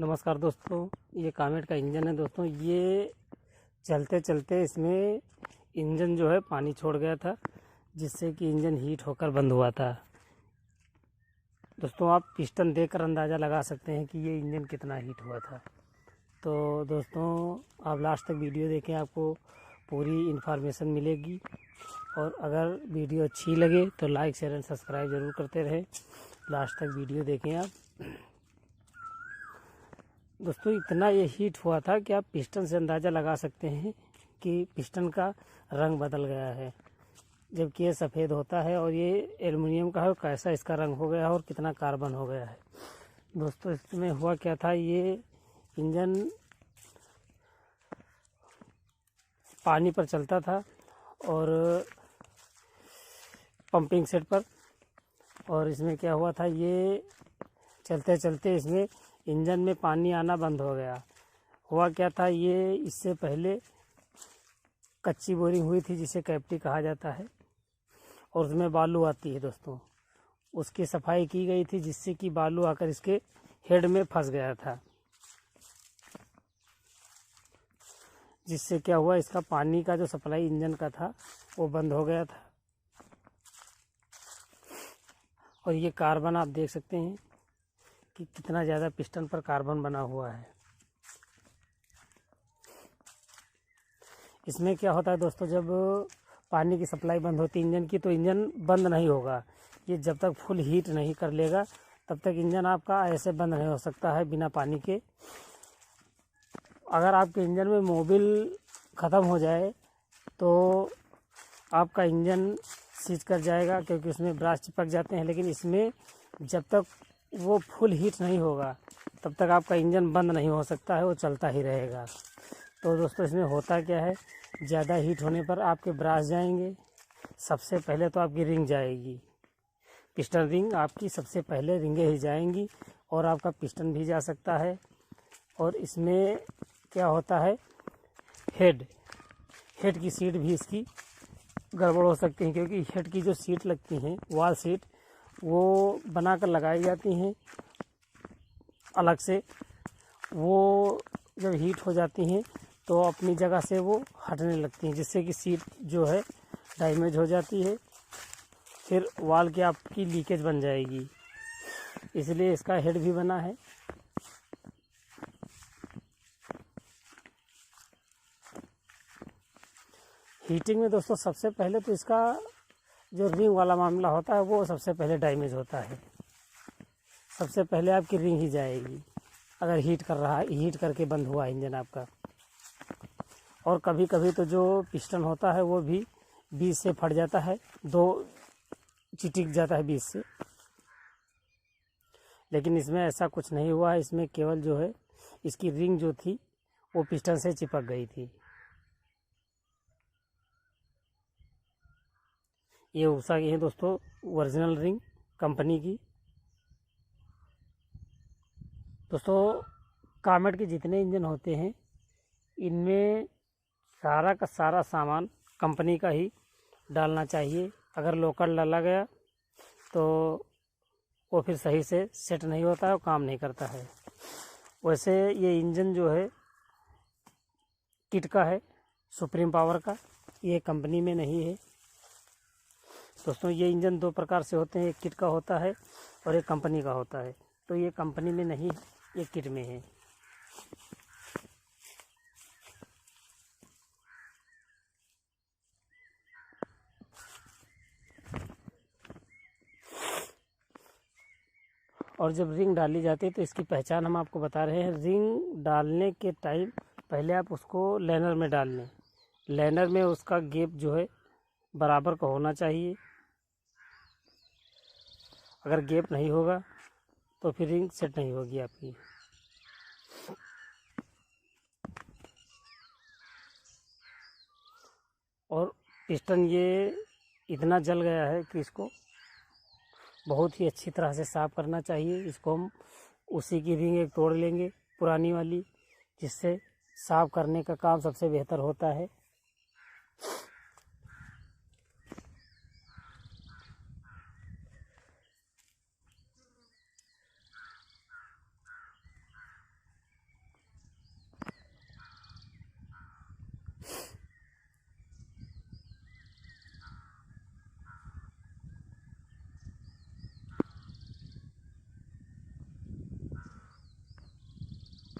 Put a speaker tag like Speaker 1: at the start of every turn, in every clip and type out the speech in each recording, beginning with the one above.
Speaker 1: नमस्कार दोस्तों, ये कामेट का इंजन है दोस्तों। ये चलते चलते इसमें इंजन जो है पानी छोड़ गया था, जिससे कि इंजन हीट होकर बंद हुआ था। दोस्तों आप पिस्टन देखकर अंदाज़ा लगा सकते हैं कि ये इंजन कितना हीट हुआ था। तो दोस्तों आप लास्ट तक वीडियो देखें, आपको पूरी इन्फॉर्मेशन मिलेगी। और अगर वीडियो अच्छी लगे तो लाइक शेयर एंड सब्सक्राइब ज़रूर करते रहें। लास्ट तक वीडियो देखें आप। दोस्तों इतना ये हीट हुआ था कि आप पिस्टन से अंदाज़ा लगा सकते हैं कि पिस्टन का रंग बदल गया है, जबकि ये सफ़ेद होता है और ये एल्युमिनियम का है। कैसा इसका रंग हो गया है और कितना कार्बन हो गया है। दोस्तों इसमें हुआ क्या था, ये इंजन पानी पर चलता था और पंपिंग सेट पर, और इसमें क्या हुआ था, ये चलते चलते इसमें इंजन में पानी आना बंद हो गया। हुआ क्या था, ये इससे पहले कच्ची बोरिंग हुई थी जिसे कैप्टी कहा जाता है, और उसमें बालू आती है दोस्तों। उसकी सफाई की गई थी जिससे कि बालू आकर इसके हेड में फंस गया था, जिससे क्या हुआ, इसका पानी का जो सप्लाई इंजन का था वो बंद हो गया था। और ये कार्बन आप देख सकते हैं कि कितना ज़्यादा पिस्टन पर कार्बन बना हुआ है। इसमें क्या होता है दोस्तों, जब पानी की सप्लाई बंद होती है इंजन की, तो इंजन बंद नहीं होगा। ये जब तक फुल हीट नहीं कर लेगा तब तक इंजन आपका ऐसे बंद नहीं हो सकता है बिना पानी के। अगर आपके इंजन में मोबिल ख़त्म हो जाए तो आपका इंजन सीज कर जाएगा, क्योंकि उसमें ब्रास चिपक जाते हैं। लेकिन इसमें जब तक वो फुल हीट नहीं होगा तब तक आपका इंजन बंद नहीं हो सकता है, वो चलता ही रहेगा। तो दोस्तों इसमें होता क्या है, ज़्यादा हीट होने पर आपके ब्रास जाएंगे। सबसे पहले तो आपकी रिंग जाएगी, पिस्टन रिंग आपकी सबसे पहले रिंगें ही जाएंगी, और आपका पिस्टन भी जा सकता है। और इसमें क्या होता है, हेड की सीट भी इसकी गड़बड़ हो सकती है, क्योंकि हेड की जो सीट लगती हैं, वॉल सीट, वो बनाकर लगाई जाती हैं अलग से। वो जब हीट हो जाती हैं तो अपनी जगह से वो हटने लगती हैं, जिससे कि सीट जो है डैमेज हो जाती है। फिर वॉल की आपकी लीकेज बन जाएगी, इसलिए इसका हेड भी बना है। हीटिंग में दोस्तों सबसे पहले तो इसका जो रिंग वाला मामला होता है वो सबसे पहले डैमेज होता है। सबसे पहले आपकी रिंग ही जाएगी अगर हीट कर रहा है, हीट करके बंद हुआ इंजन आपका। और कभी कभी तो जो पिस्टन होता है वो भी बीच से फट जाता है, दो चिटिक जाता है बीच से। लेकिन इसमें ऐसा कुछ नहीं हुआ है। इसमें केवल जो है इसकी रिंग जो थी वो पिस्टन से चिपक गई थी। ये उषा की है दोस्तों, ओरिजिनल रिंग कंपनी की। दोस्तों कामेट के जितने इंजन होते हैं इनमें सारा का सारा सामान कंपनी का ही डालना चाहिए। अगर लोकल डाला गया तो वो फिर सही से सेट नहीं होता है और काम नहीं करता है। वैसे ये इंजन जो है किट का है, सुप्रीम पावर का, ये कंपनी में नहीं है। दोस्तों ये इंजन दो प्रकार से होते हैं, एक किट का होता है और एक कंपनी का होता है। तो ये कंपनी में नहीं, ये किट में है। और जब रिंग डाली जाती है तो इसकी पहचान हम आपको बता रहे हैं। रिंग डालने के टाइम पहले आप उसको लाइनर में डाल लें। लाइनर में उसका गैप जो है बराबर का होना चाहिए। अगर गैप नहीं होगा तो फिर रिंग सेट नहीं होगी आपकी। और पिस्टन ये इतना जल गया है कि इसको बहुत ही अच्छी तरह से साफ़ करना चाहिए। इसको हम उसी की रिंग एक तोड़ लेंगे पुरानी वाली, जिससे साफ़ करने का काम सबसे बेहतर होता है।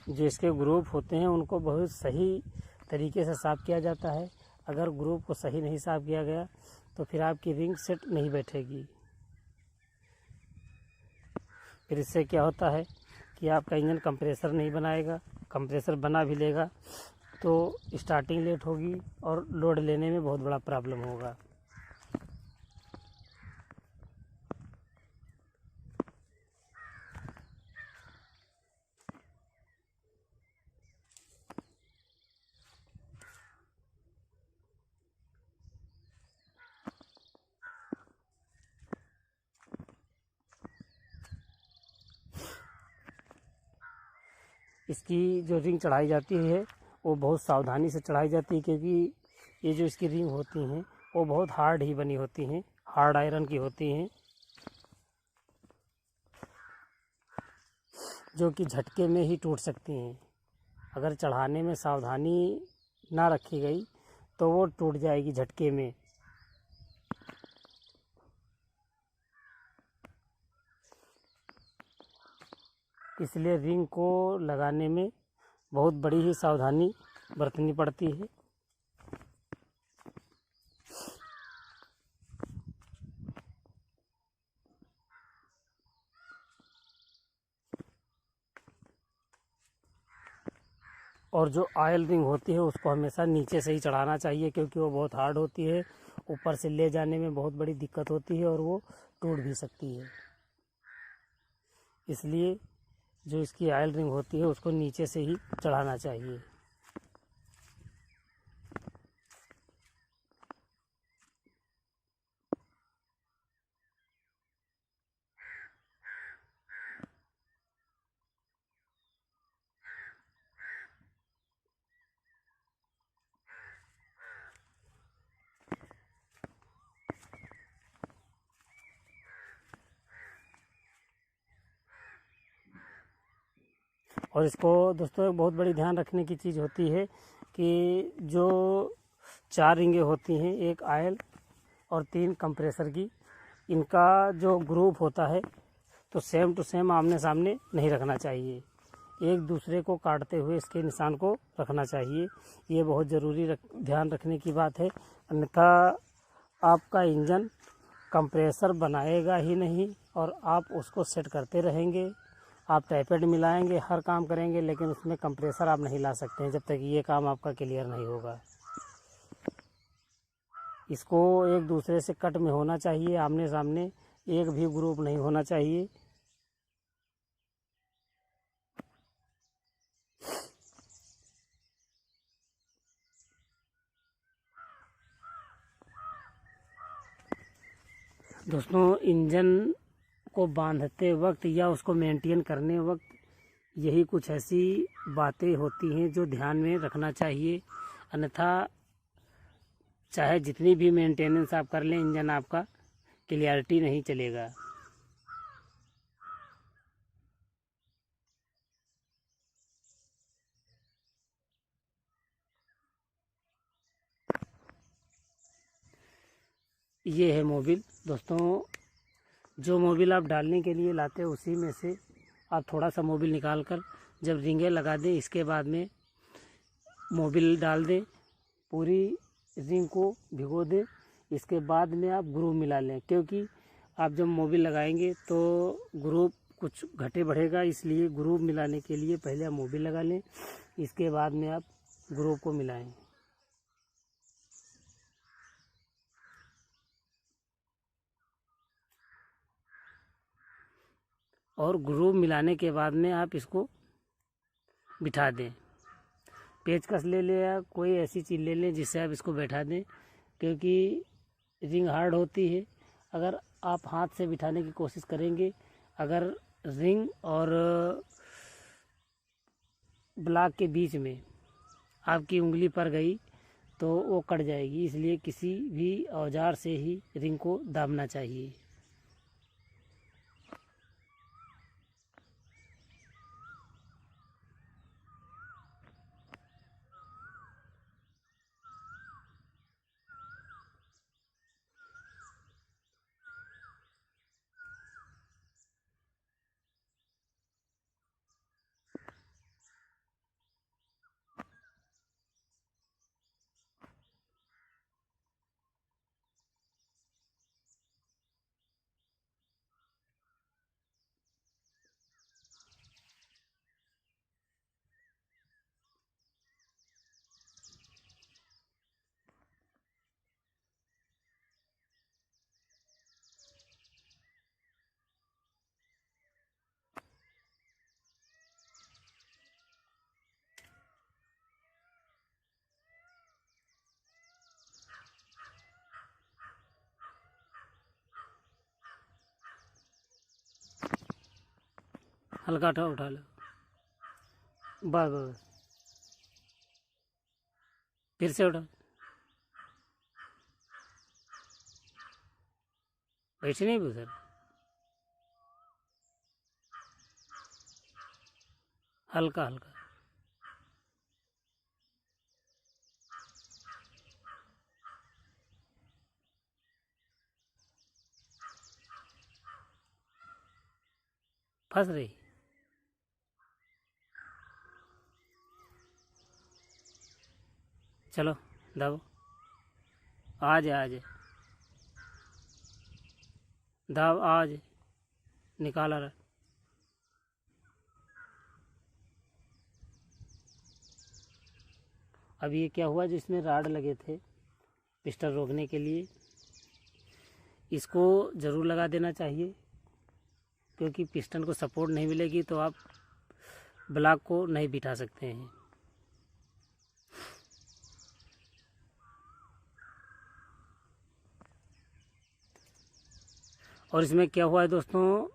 Speaker 1: जो इसके ग्रुप होते हैं उनको बहुत सही तरीके से साफ़ किया जाता है। अगर ग्रुप को सही नहीं साफ़ किया गया तो फिर आपकी रिंग सेट नहीं बैठेगी। फिर इससे क्या होता है कि आपका इंजन कंप्रेसर नहीं बनाएगा, कंप्रेसर बना भी लेगा तो स्टार्टिंग लेट होगी और लोड लेने में बहुत बड़ा प्रॉब्लम होगा। इसकी जो रिंग चढ़ाई जाती है वो बहुत सावधानी से चढ़ाई जाती है, क्योंकि ये जो इसकी रिंग होती हैं वो बहुत हार्ड ही बनी होती हैं, हार्ड आयरन की होती हैं, जो कि झटके में ही टूट सकती हैं। अगर चढ़ाने में सावधानी ना रखी गई तो वो टूट जाएगी झटके में। इसलिए रिंग को लगाने में बहुत बड़ी ही सावधानी बरतनी पड़ती है। और जो ऑयल रिंग होती है उसको हमेशा नीचे से ही चढ़ाना चाहिए, क्योंकि वो बहुत हार्ड होती है, ऊपर से ले जाने में बहुत बड़ी दिक्कत होती है और वो टूट भी सकती है। इसलिए जो इसकी ऑयल रिंग होती है उसको नीचे से ही चढ़ाना चाहिए। और इसको दोस्तों एक बहुत बड़ी ध्यान रखने की चीज़ होती है कि जो 4 रिंगें होती हैं, एक ऑयल और 3 कंप्रेसर की, इनका जो ग्रुप होता है तो सेम टू सेम आमने सामने नहीं रखना चाहिए, एक दूसरे को काटते हुए इसके निशान को रखना चाहिए। ये बहुत ज़रूरी ध्यान रखने की बात है, अन्यथा आपका इंजन कंप्रेसर बनाएगा ही नहीं और आप उसको सेट करते रहेंगे। आप टाइपेड मिलाएंगे, हर काम करेंगे, लेकिन उसमें कंप्रेसर आप नहीं ला सकते हैं जब तक ये काम आपका क्लियर नहीं होगा। इसको एक दूसरे से कट में होना चाहिए, आमने सामने एक भी ग्रुप नहीं होना चाहिए। दोस्तों, इंजन को बांधते वक्त या उसको मेंटेन करने वक्त यही कुछ ऐसी बातें होती हैं जो ध्यान में रखना चाहिए, अन्यथा चाहे जितनी भी मेंटेनेंस आप कर लें, इंजन आपका क्लियरिटी नहीं चलेगा। ये है मोबिल। दोस्तों, जो मोबिल आप डालने के लिए लाते हैं उसी में से आप थोड़ा सा मोबिल निकाल कर जब रिंगें लगा दें, इसके बाद में मोबिल डाल दें, पूरी रिंग को भिगो दें, इसके बाद में आप ग्रुप मिला लें, क्योंकि आप जब मोबिल लगाएंगे तो ग्रुप कुछ घटे बढ़ेगा, इसलिए ग्रुप मिलाने के लिए पहले आप मोबिल लगा लें, इसके बाद में आप ग्रुप को मिलाएं। और ग्रुप मिलाने के बाद में आप इसको बिठा दें। पेचकस ले लें या कोई ऐसी चीज़ ले लें जिससे आप इसको बैठा दें, क्योंकि रिंग हार्ड होती है। अगर आप हाथ से बिठाने की कोशिश करेंगे, अगर रिंग और ब्लॉक के बीच में आपकी उंगली पड़ गई तो वो कट जाएगी, इसलिए किसी भी औजार से ही रिंग को दाबना चाहिए। हल्का उठा लो, बस बस, फिर से उठा, वैसे नहीं भी सर, हल्का हल्का, फंस रही, चलो दबो, आ जाए, दाब आज निकाला रहा। अब ये क्या हुआ, जो इसमें राड लगे थे पिस्टन रोकने के लिए, इसको ज़रूर लगा देना चाहिए, क्योंकि पिस्टन को सपोर्ट नहीं मिलेगी तो आप ब्लॉक को नहीं बिठा सकते हैं। और इसमें क्या हुआ है दोस्तों,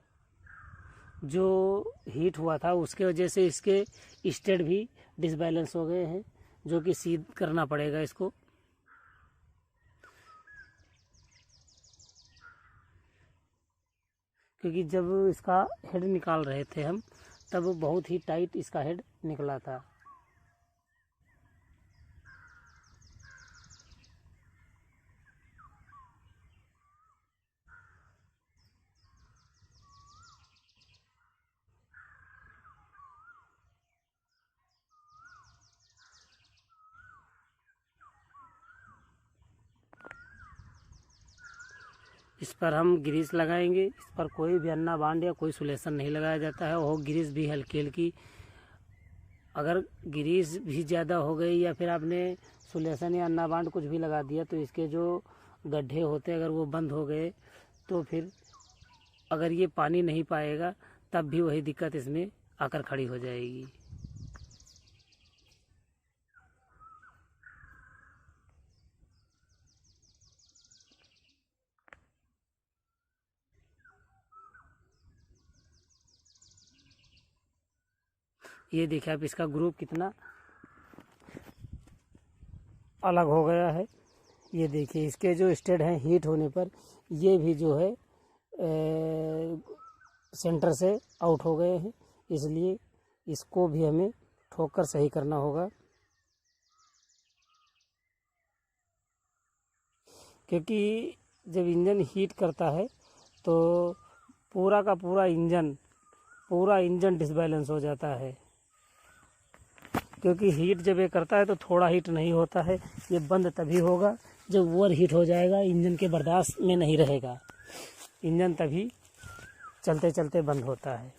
Speaker 1: जो हीट हुआ था उसके वजह से इसके स्टेट भी डिसबैलेंस हो गए हैं, जो कि सीध करना पड़ेगा इसको। क्योंकि जब इसका हेड निकाल रहे थे हम, तब बहुत ही टाइट इसका हेड निकला था। इस पर हम ग्रीस लगाएंगे। इस पर कोई भी अन्ना बांड या कोई सुलेशन नहीं लगाया जाता है। और ग्रीस भी हल्की हल्की, अगर ग्रीस भी ज़्यादा हो गई या फिर आपने सुलेशन या अन्ना बांड कुछ भी लगा दिया तो इसके जो गड्ढे होते अगर वो बंद हो गए तो फिर अगर ये पानी नहीं पाएगा तब भी वही दिक्कत इसमें आकर खड़ी हो जाएगी। ये देखिए आप, इसका ग्रुप कितना अलग हो गया है। ये देखिए इसके जो स्टेट हैं हीट होने पर ये भी जो है सेंटर से आउट हो गए हैं, इसलिए इसको भी हमें ठोक कर सही करना होगा। क्योंकि जब इंजन हीट करता है तो पूरा का पूरा इंजन डिसबैलेंस हो जाता है। क्योंकि हीट जब ये करता है तो थोड़ा हीट नहीं होता है, ये बंद तभी होगा जब ओवर हीट हो जाएगा, इंजन के बर्दाश्त में नहीं रहेगा, इंजन तभी चलते चलते बंद होता है।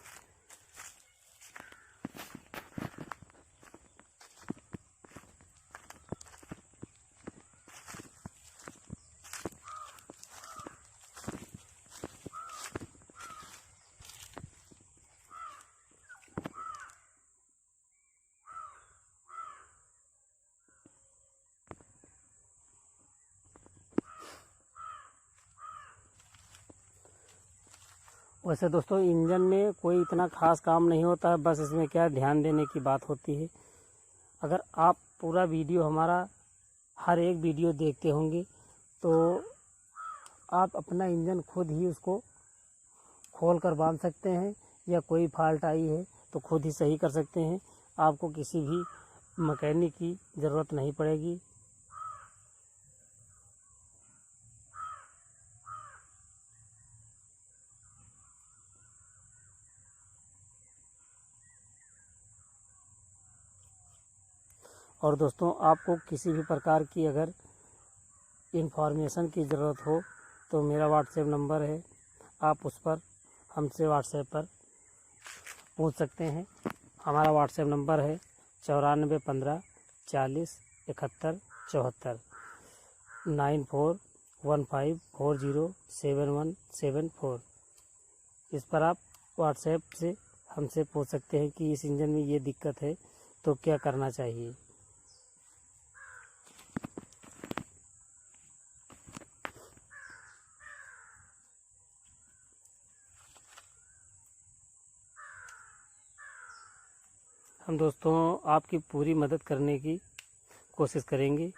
Speaker 1: वैसे दोस्तों इंजन में कोई इतना खास काम नहीं होता है, बस इसमें क्या ध्यान देने की बात होती है। अगर आप पूरा वीडियो हमारा हर एक वीडियो देखते होंगे तो आप अपना इंजन खुद ही उसको खोल कर बांध सकते हैं, या कोई फॉल्ट आई है तो खुद ही सही कर सकते हैं। आपको किसी भी मैकेनिक की ज़रूरत नहीं पड़ेगी। और दोस्तों आपको किसी भी प्रकार की अगर इंफॉर्मेशन की ज़रूरत हो तो मेरा व्हाट्सएप नंबर है, आप उस पर हमसे व्हाट्सएप पर पूछ सकते हैं। हमारा व्हाट्सएप नंबर है 9415 40 71 74 9415407174। इस पर आप व्हाट्सएप से हमसे पूछ सकते हैं कि इस इंजन में ये दिक्कत है तो क्या करना चाहिए। हम दोस्तों आपकी पूरी मदद करने की कोशिश करेंगे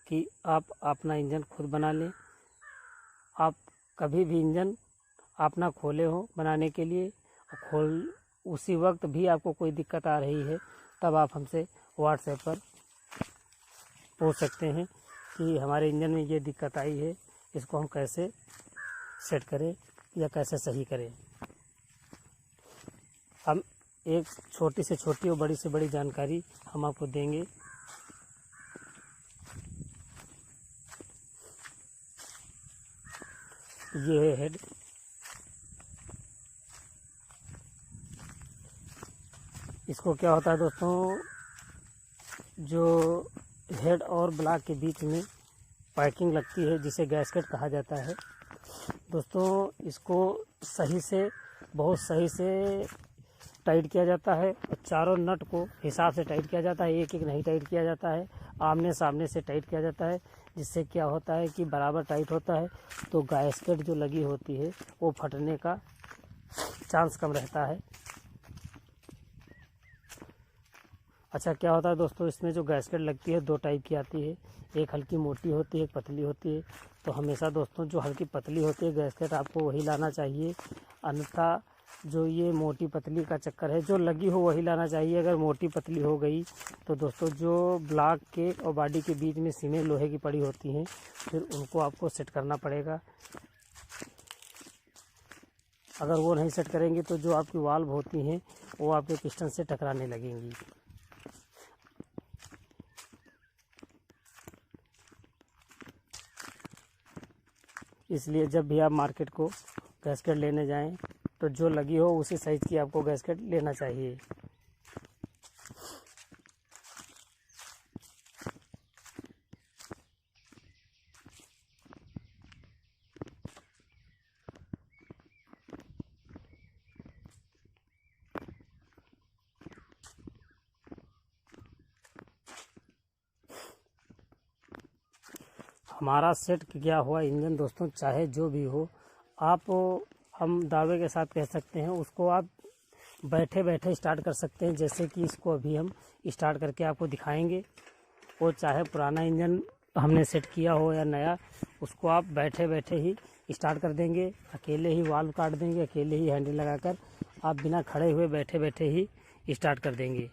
Speaker 1: कि आप अपना इंजन खुद बना लें। आप कभी भी इंजन अपना खोले हो बनाने के लिए, उसी वक्त भी आपको कोई दिक्कत आ रही है, तब आप हमसे व्हाट्सएप पर पूछ सकते हैं कि हमारे इंजन में ये दिक्कत आई है, इसको हम कैसे सेट करें या कैसे सही करें। हम एक छोटी से छोटी और बड़ी से बड़ी जानकारी हम आपको देंगे। ये है हेड, इसको क्या होता है दोस्तों, जो हेड और ब्लॉक के बीच में पैकिंग लगती है जिसे गैस्केट कहा जाता है दोस्तों, इसको सही से, बहुत सही से टाइट किया जाता है और चारों नट को हिसाब से टाइट किया जाता है, एक एक नहीं टाइट किया जाता है, आमने सामने से टाइट किया जाता है, जिससे क्या होता है कि बराबर टाइट होता है तो गैस्केट जो लगी होती है वो फटने का चांस कम रहता है। अच्छा, क्या होता है दोस्तों, इसमें जो गैस्केट लगती है दो टाइप की आती है, एक हल्की मोटी होती है, एक पतली होती है। तो हमेशा दोस्तों जो हल्की पतली होती है गैस्केट आपको वही लाना चाहिए, अन्यथा जो ये मोटी पतली का चक्कर है जो लगी हो वही लाना चाहिए। अगर मोटी पतली हो गई तो दोस्तों जो ब्लॉक के और बॉडी के बीच में सीमें लोहे की पड़ी होती हैं, फिर उनको आपको सेट करना पड़ेगा। अगर वो नहीं सेट करेंगे तो जो आपकी वाल्व होती हैं वो आपके पिस्टन से टकराने लगेंगी। इसलिए जब भी आप मार्केट को गैस्केट लेने जाएं तो जो लगी हो उसी साइज़ की आपको गैस्केट लेना चाहिए। हमारा सेट किया हुआ इंजन दोस्तों चाहे जो भी हो, आप हम दावे के साथ कह सकते हैं उसको आप बैठे बैठे स्टार्ट कर सकते हैं। जैसे कि इसको अभी हम स्टार्ट करके आपको दिखाएंगे। वो चाहे पुराना इंजन हमने सेट किया हो या नया, उसको आप बैठे बैठे ही स्टार्ट कर देंगे, अकेले ही वाल्व काट देंगे, अकेले ही हैंडल लगाकर आप बिना खड़े हुए बैठे बैठे ही स्टार्ट कर देंगे।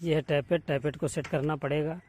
Speaker 1: यह टैपेट को सेट करना पड़ेगा।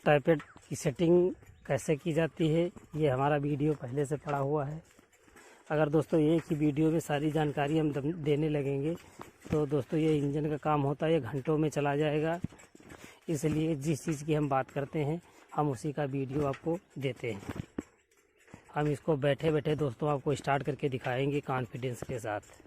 Speaker 1: टैपेट की सेटिंग कैसे की जाती है ये हमारा वीडियो पहले से पड़ा हुआ है। अगर दोस्तों एक ही वीडियो में सारी जानकारी हम देने लगेंगे तो दोस्तों ये इंजन का काम होता है ये घंटों में चला जाएगा। इसलिए जिस चीज़ की हम बात करते हैं हम उसी का वीडियो आपको देते हैं। हम इसको बैठे बैठे दोस्तों आपको स्टार्ट करके दिखाएंगे कॉन्फिडेंस के साथ।